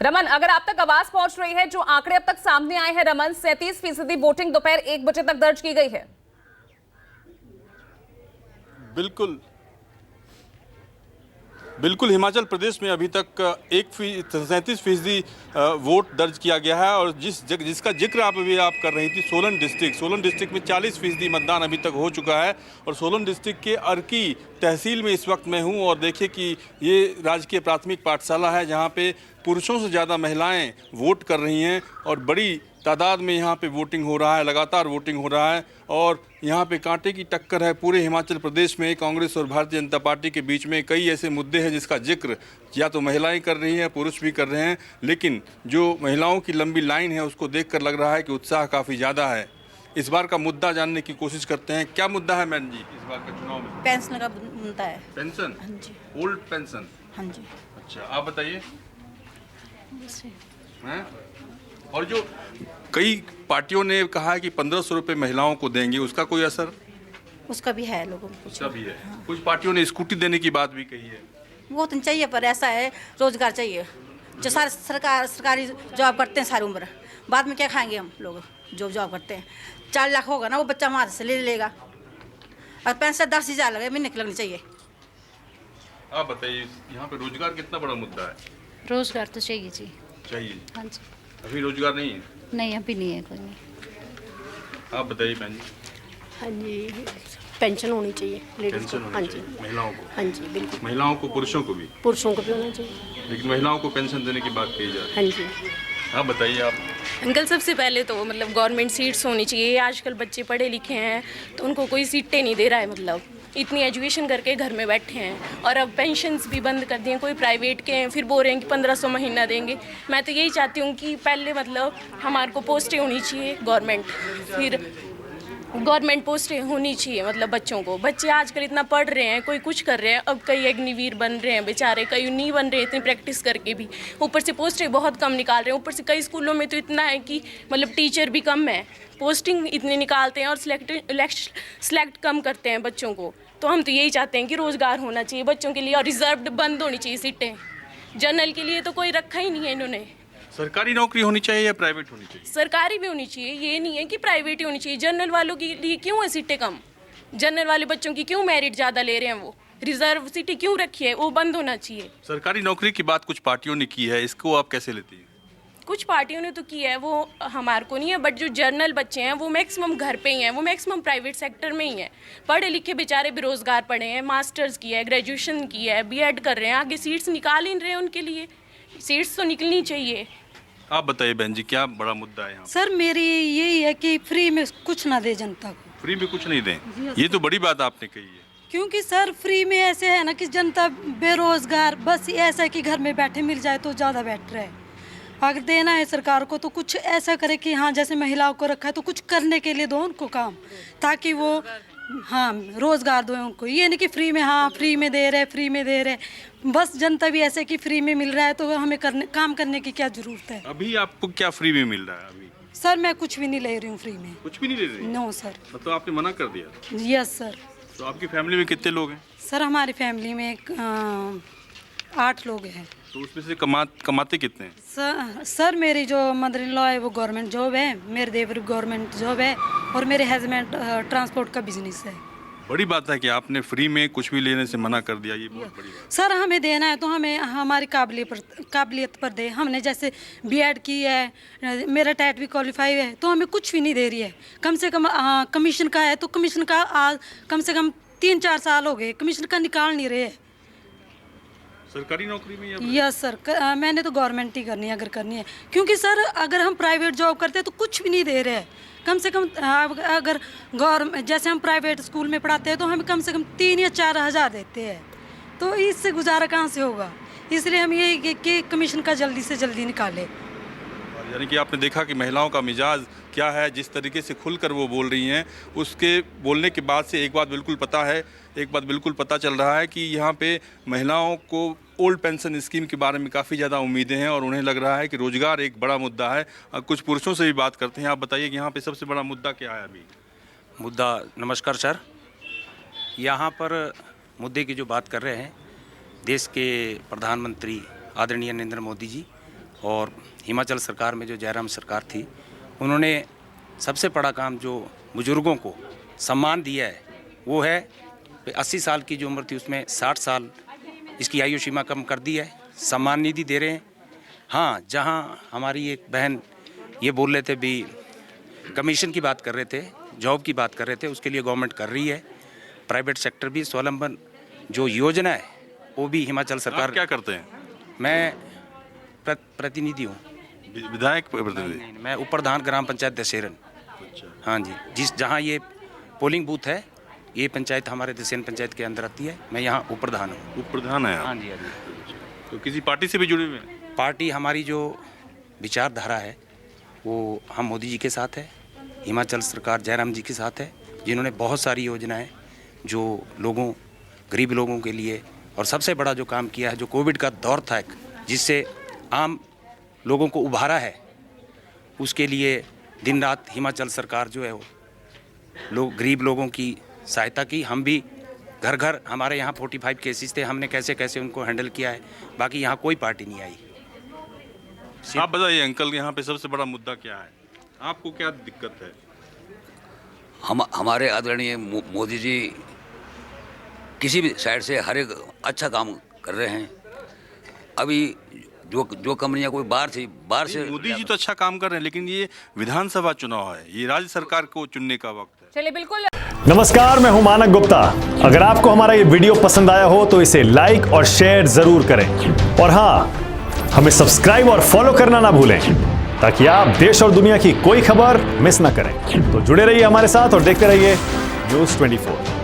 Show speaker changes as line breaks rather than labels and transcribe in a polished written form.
रमन, अगर आप तक आवाज पहुंच रही है, जो आंकड़े अब तक सामने आए हैं रमन, 37% वोटिंग दोपहर 1 बजे तक दर्ज की गई है।
बिल्कुल बिल्कुल हिमाचल प्रदेश में अभी तक 37% वोट दर्ज किया गया है। और जिसका जिक्र आप कर रही थी, सोलन डिस्ट्रिक्ट में 40% मतदान अभी तक हो चुका है। और सोलन डिस्ट्रिक्ट के अर्की तहसील में इस वक्त मैं हूं और देखिए कि ये राजकीय प्राथमिक पाठशाला है जहां पे पुरुषों से ज़्यादा महिलाएं वोट कर रही हैं और बड़ी तादाद में यहाँ पे वोटिंग हो रहा है, लगातार वोटिंग हो रहा है। और यहाँ पे कांटे की टक्कर है पूरे हिमाचल प्रदेश में। कांग्रेस और भारतीय जनता पार्टी के बीच में कई ऐसे मुद्दे हैं जिसका जिक्र या तो महिलाएं कर रही हैं, पुरुष भी कर रहे हैं, लेकिन जो महिलाओं की लंबी लाइन है उसको देखकर लग रहा है कि उत्साह काफ़ी ज़्यादा है। इस बार का मुद्दा जानने की कोशिश करते हैं। क्या मुद्दा है मैडम जी इस बार का चुनाव में?
पेंशन का मुद्दा है।
पेंशन?
हाँ जी।
Old pension?
हाँ जी।
अच्छा, आप बताइए। हैं? और जो कई पार्टियों ने कहा है कि 1500 रुपये महिलाओं को देंगे, उसका कोई असर?
उसका भी है, लोगों को
उसका भी है। हाँ। कुछ पार्टियों ने स्कूटी देने की बात भी कही है।
वो तो चाहिए, पर ऐसा है रोजगार चाहिए। जो सारे सरकारी जॉब करते हैं सारी उम्र, बाद में क्या खाएंगे हम लोग? जो जॉब करते हैं 4 लाख होगा ना, वो बच्चा हमारे से ले लेगा। और पेंशन 10,000 लगे, महीने की लगनी चाहिए।
आप बताइए, यहाँ पे रोजगार कितना बड़ा मुद्दा है?
रोजगार तो चाहिए जी।
चाहिए?
हाँ जी।
अभी रोजगार नहीं है?
नहीं, अभी नहीं है, कोई नहीं।
आप बताइए बहन जी।
हाँ जी, पेंशन होनी चाहिए लेडीज को। हाँ जी,
महिलाओं को?
हाँ जी बिल्कुल।
महिलाओं को, पुरुषों को भी?
पुरुषों को भी होना चाहिए,
लेकिन महिलाओं को पेंशन देने की बात कही जा रही है।
हाँ जी।
आप बताइए। आप
अंकल, सबसे पहले तो मतलब गवर्नमेंट सीट्स होनी चाहिए। आजकल बच्चे पढ़े लिखे हैं तो उनको कोई सीटें नहीं दे रहा है, मतलब इतनी एजुकेशन करके घर में बैठे हैं। और अब पेंशन्स भी बंद कर दिए, कोई प्राइवेट के हैं, फिर बोल रहे हैं कि 1500 महीना देंगे। मैं तो यही चाहती हूँ कि पहले मतलब हमारे को पोस्टें होनी चाहिए गवर्नमेंट, फिर गवर्नमेंट पोस्टें होनी चाहिए मतलब बच्चों को। बच्चे आजकल इतना पढ़ रहे हैं, कोई कुछ कर रहे हैं, अब कई अग्निवीर बन रहे हैं बेचारे, कई नहीं बन रहे इतनी प्रैक्टिस करके भी। ऊपर से पोस्टें बहुत कम निकाल रहे हैं। ऊपर से कई स्कूलों में तो इतना है कि मतलब टीचर भी कम है, पोस्टिंग इतनी निकालते हैं और सिलेक्ट कम करते हैं बच्चों को। तो हम तो यही चाहते हैं कि रोज़गार होना चाहिए बच्चों के लिए और रिजर्व्ड बंद होनी चाहिए सीटें। जनरल के लिए तो कोई रखा ही नहीं है इन्होंने।
सरकारी नौकरी होनी चाहिए या प्राइवेट होनी चाहिए?
सरकारी भी होनी चाहिए, ये नहीं है कि प्राइवेट ही होनी चाहिए। जनरल वालों के लिए क्यों है सीटें कम? जनरल वाले बच्चों की क्यों मेरिट ज़्यादा ले रहे हैं? वो रिजर्व सीटें क्यों रखी है? वो बंद होना चाहिए।
सरकारी नौकरी की बात कुछ पार्टियों ने की है, इसको आप कैसे लेती हैं?
कुछ पार्टियों ने तो किया है, वो हमारे को नहीं है, बट जो जनरल बच्चे हैं वो मैक्सिमम घर पे ही हैं, वो मैक्सिमम प्राइवेट सेक्टर में ही हैं। पढ़े लिखे बेचारे बेरोजगार पड़े हैं, मास्टर्स किया है, ग्रेजुएशन किया है, बीएड कर रहे हैं, आगे सीट्स निकाल ही नहीं रहे हैं। उनके लिए सीट्स तो निकलनी चाहिए।
आप बताइए बहन जी, क्या बड़ा मुद्दा है यहाँ?
सर मेरी यही है कि फ्री में कुछ ना दे जनता को।
फ्री में कुछ नहीं दें, ये तो बड़ी बात आपने कही है।
क्योंकि सर फ्री में ऐसे है ना कि जनता बेरोजगार, बस ऐसा है कि घर में बैठे मिल जाए तो ज़्यादा बेटर है। अगर देना है सरकार को तो कुछ ऐसा करे कि हाँ, जैसे महिलाओं को रखा है तो कुछ करने के लिए दो उनको काम, ताकि वो हाँ रोज़गार दो उनको। ये नहीं कि फ्री में, हाँ फ्री में दे रहे, बस जनता भी ऐसे कि फ्री में मिल रहा है तो हमें काम करने की क्या ज़रूरत है।
अभी आपको क्या फ्री में मिल रहा है अभी?
सर मैं कुछ भी नहीं ले रही हूँ फ्री में।
कुछ भी नहीं ले रही?
No sir.
मतलब आपने मना कर दिया?
Yes sir.
तो आपकी फैमिली में कितने लोग हैं?
सर हमारी फैमिली में 8 लोग हैं।
तो उसमें से कमाते कितने हैं?
सर मेरी जो मदर इन लॉ है वो गवर्नमेंट जॉब है, मेरे देवर गवर्नमेंट जॉब है और मेरे हस्बैंड ट्रांसपोर्ट का बिजनेस है।
बड़ी बात है कि आपने फ्री में कुछ भी लेने से मना कर दिया, ये बहुत बड़ी बात।
सर हमें देना है तो हमें हमारी काबिलियत पर दे। हमने जैसे बीएड की है, मेरा टेट भी क्वालिफाई है, तो हमें कुछ भी नहीं दे रही है। कम से कम कमीशन का है तो कमीशन का कम से कम 3-4 साल हो गए, कमीशन का निकाल नहीं रहे हैं।
सरकारी नौकरी में?
यस सर, मैंने तो गवर्नमेंट ही करनी है अगर करनी है, क्योंकि सर अगर हम प्राइवेट जॉब करते हैं तो कुछ भी नहीं दे रहे हैं। कम से कम अगर गवर्नमेंट जैसे हम प्राइवेट स्कूल में पढ़ाते हैं तो हमें कम से कम 3 या 4 हज़ार देते हैं, तो इससे गुजारा कहाँ से होगा? इसलिए हम ये कि कमीशन का जल्दी से जल्दी निकाले।
यानी कि आपने देखा कि महिलाओं का मिजाज क्या है, जिस तरीके से खुलकर वो बोल रही हैं, उसके बोलने के बाद से एक बात बिल्कुल पता चल रहा है कि यहाँ पे महिलाओं को ओल्ड पेंशन स्कीम के बारे में काफ़ी ज़्यादा उम्मीदें हैं और उन्हें लग रहा है कि रोज़गार एक बड़ा मुद्दा है। कुछ पुरुषों से भी बात करते हैं। आप बताइए कि यहाँ पे सबसे बड़ा मुद्दा क्या है अभी?
मुद्दा, नमस्कार सर, यहाँ पर मुद्दे की जो बात कर रहे हैं, देश के प्रधानमंत्री आदरणीय नरेंद्र मोदी जी और हिमाचल सरकार में जो जयराम सरकार थी, उन्होंने सबसे बड़ा काम जो बुज़ुर्गों को सम्मान दिया है वो है 80 साल की जो उम्र थी उसमें 60 साल इसकी आयु सीमा कम कर दी है, सम्मान निधि दे रहे हैं। हाँ, जहाँ हमारी एक बहन ये बोल रहे थे भी कमीशन की बात कर रहे थे, जॉब की बात कर रहे थे, उसके लिए गवर्नमेंट कर रही है। प्राइवेट सेक्टर भी स्वावलंबन जो योजना है वो भी हिमाचल सरकार।
आप क्या करते हैं?
मैं प्रतिनिधि हूँ,
विधायक प्रतिनिधि।
मैं उपप्रधान ग्राम पंचायत दशहरन। हाँ जी, जहाँ ये पोलिंग बूथ है, ये पंचायत हमारे दशहरन पंचायत के अंदर आती है। मैं यहाँ उपप्रधान हूँ।
उपप्रधान है आप?
हाँ जी, हाँ जी।
तो किसी पार्टी से भी जुड़े हुए हैं?
पार्टी हमारी जो विचारधारा है वो हम मोदी जी के साथ है, हिमाचल सरकार जयराम जी के साथ है, जिन्होंने बहुत सारी योजनाएं जो लोगों, गरीब लोगों के लिए, और सबसे बड़ा जो काम किया है, जो कोविड का दौर था जिससे आम लोगों को उभारा है, उसके लिए दिन रात हिमाचल सरकार जो है वो गरीब लोगों की सहायता की। हम भी घर घर, हमारे यहाँ 45 केसेस थे, हमने कैसे कैसे उनको हैंडल किया है। बाकी यहाँ कोई पार्टी नहीं आई।
आप बताइए अंकल, यहाँ पे सबसे बड़ा मुद्दा क्या है? आपको क्या दिक्कत है?
हमारे आदरणीय मोदी जी किसी भी साइड से हर एक अच्छा काम कर रहे हैं। अभी जो कंपनियां कोई बाहर से
मोदी जी तो अच्छा काम कर रहे हैं, लेकिन ये विधानसभा चुनाव है, ये राज्य सरकार को चुनने का वक्त है।
चलिए बिल्कुल।
नमस्कार, मैं हूं मानक गुप्ता। अगर आपको हमारा ये वीडियो पसंद आया हो तो इसे लाइक और शेयर जरूर करें, और हाँ, हमें सब्सक्राइब और फॉलो करना ना भूलें ताकि आप देश और दुनिया की कोई खबर मिस ना करें। तो जुड़े रहिए हमारे साथ और देखते रहिए न्यूज़ 24।